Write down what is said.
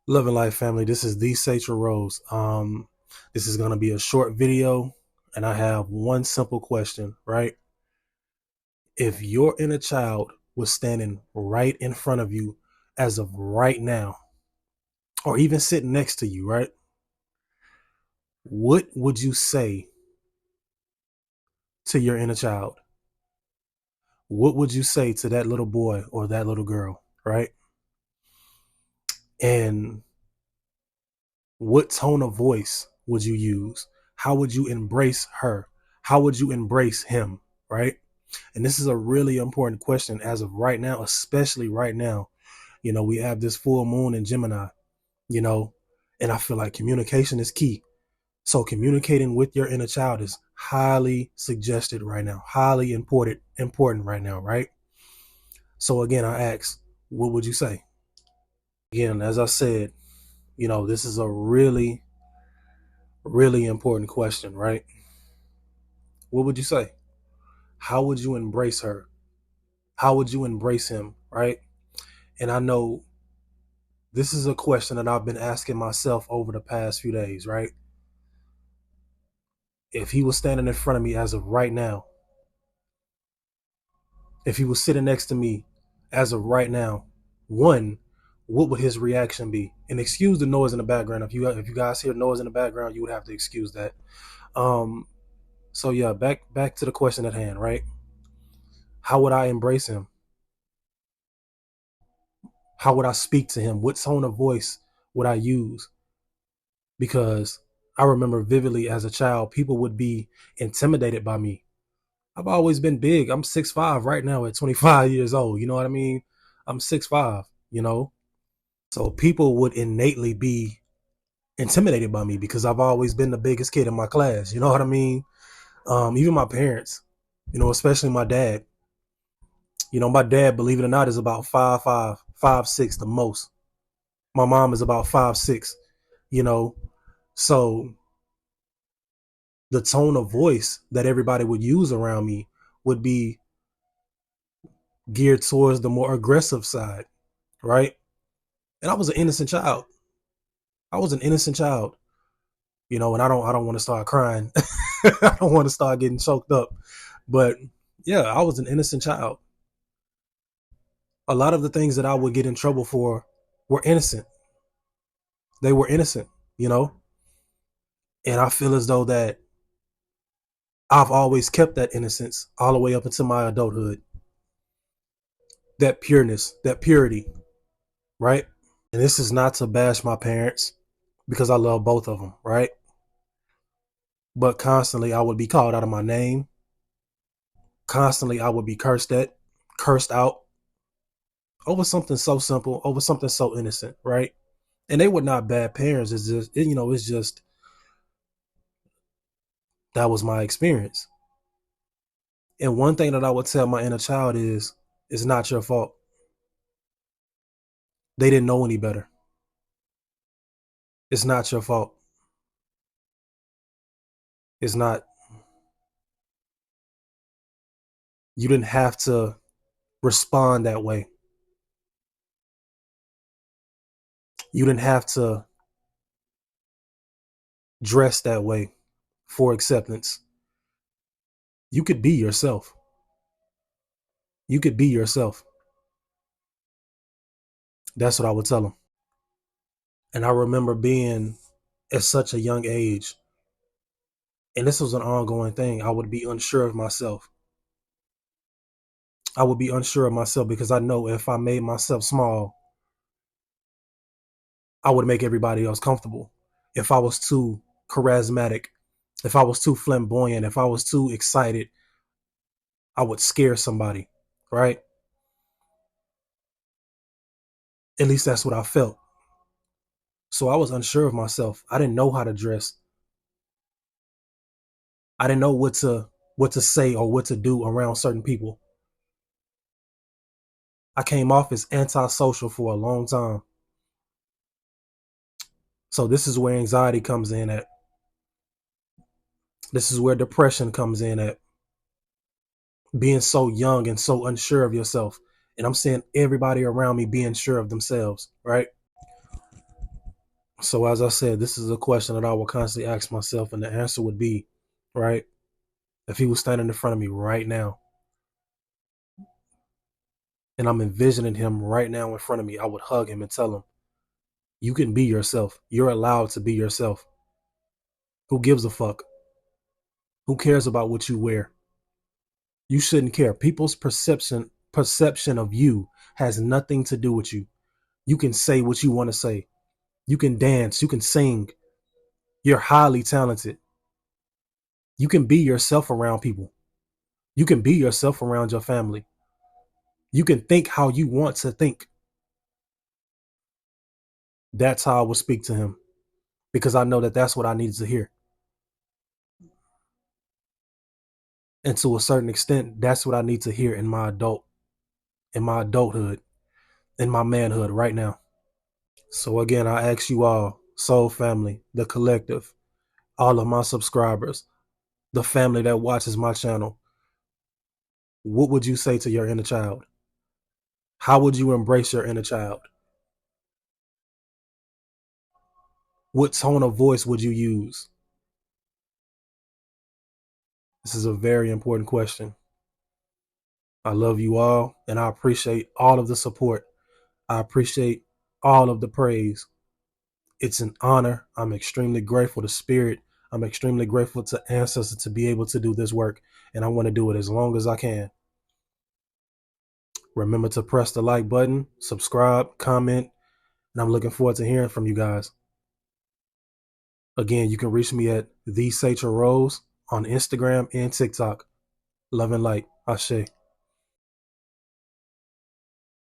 Love and Life family, this is the Satrilrose. This is gonna be a short video, and I have one simple question, right? If your inner child was standing right in front of you as of right now, or even sitting next to you, right? What would you say to your inner child? What would you say to that little boy or that little girl, right? And what tone of voice would you use? How would you embrace her? How would you embrace him, right? And this is a really important question as of right now, especially right now. We have this full moon in Gemini, you know, and I feel like communication is key. So communicating with your inner child is highly suggested right now, highly important right now, right? So again, I ask, what would you say? Again, as I said, this is a really, really important question, right? What would you say? How would you embrace her? How would you embrace him, right? And I know this is a question that I've been asking myself over the past few days, right? If he was standing in front of me as of right now, if he was sitting next to me as of right now, one, what would his reaction be? And excuse the noise in the background. If you guys hear noise in the background, you would have to excuse that. Um, so yeah, back to the question at hand, right? How would I embrace him? How would I speak to him? What tone of voice would I use? Because I remember vividly as a child, people would be intimidated by me. I've always been big. I'm 6'5" right now at 25 years old. You know what I mean? I'm 6'5", you know? So people would innately be intimidated by me because I've always been the biggest kid in my class. You know what I mean? Even my parents, especially my dad. My dad, believe it or not, is about 5'5", 5'6" the most. My mom is about 5'6", you know? So the tone of voice that everybody would use around me would be geared towards the more aggressive side, right? And I was an innocent child. I was an innocent child, and I don't want to start crying. I don't want to start getting choked up. But yeah, I was an innocent child. A lot of the things that I would get in trouble for were innocent. They were innocent, you know? And I feel as though that I've always kept that innocence all the way up into my adulthood. That pureness, that purity, right? And this is not to bash my parents because I love both of them, right? But constantly I would be called out of my name. Constantly I would be cursed out over something so simple, over something so innocent, right? And they were not bad parents. It's just that was my experience. And one thing that I would tell my inner child is, it's not your fault. They didn't know any better. It's not your fault. It's not. You didn't have to respond that way. You didn't have to dress that way for acceptance. You could be yourself. You could be yourself. That's what I would tell them. And I remember being at such a young age, and this was an ongoing thing. I would be unsure of myself. I would be unsure of myself because I know if I made myself small, I would make everybody else comfortable. If I was too charismatic, if I was too flamboyant, if I was too excited, I would scare somebody, right? At least that's what I felt. So I was unsure of myself. I didn't know how to dress. I didn't know what to say or what to do around certain people. I came off as antisocial for a long time. So this is where anxiety comes in at. This is where depression comes in at. Being so young and so unsure of yourself. And I'm seeing everybody around me being sure of themselves, right? So as I said, this is a question that I will constantly ask myself, and the answer would be, right? If he was standing in front of me right now, and I'm envisioning him right now in front of me, I would hug him and tell him, you can be yourself. You're allowed to be yourself. Who gives a fuck? Who cares about what you wear? You shouldn't care. People's perception of you has nothing to do with you. You can say what you want to say. You can dance, you can sing. You're highly talented. You can be yourself around people. You can be yourself around your family. You can think how you want to think. That's how I would speak to him, because I know that that's what I needed to hear. And to a certain extent, that's what I need to hear in my adulthood, in my manhood right now. So again, I ask you all, soul family, the collective, all of my subscribers, the family that watches my channel, what would you say to your inner child? How would you embrace your inner child? What tone of voice would you use? This is a very important question. I love you all, and I appreciate all of the support. I appreciate all of the praise. It's an honor. I'm extremely grateful to Spirit. I'm extremely grateful to Ancestors to be able to do this work, and I want to do it as long as I can. Remember to press the like button, subscribe, comment, and I'm looking forward to hearing from you guys. Again, you can reach me at the Satrilrose on Instagram and TikTok. Love and light. Ashe.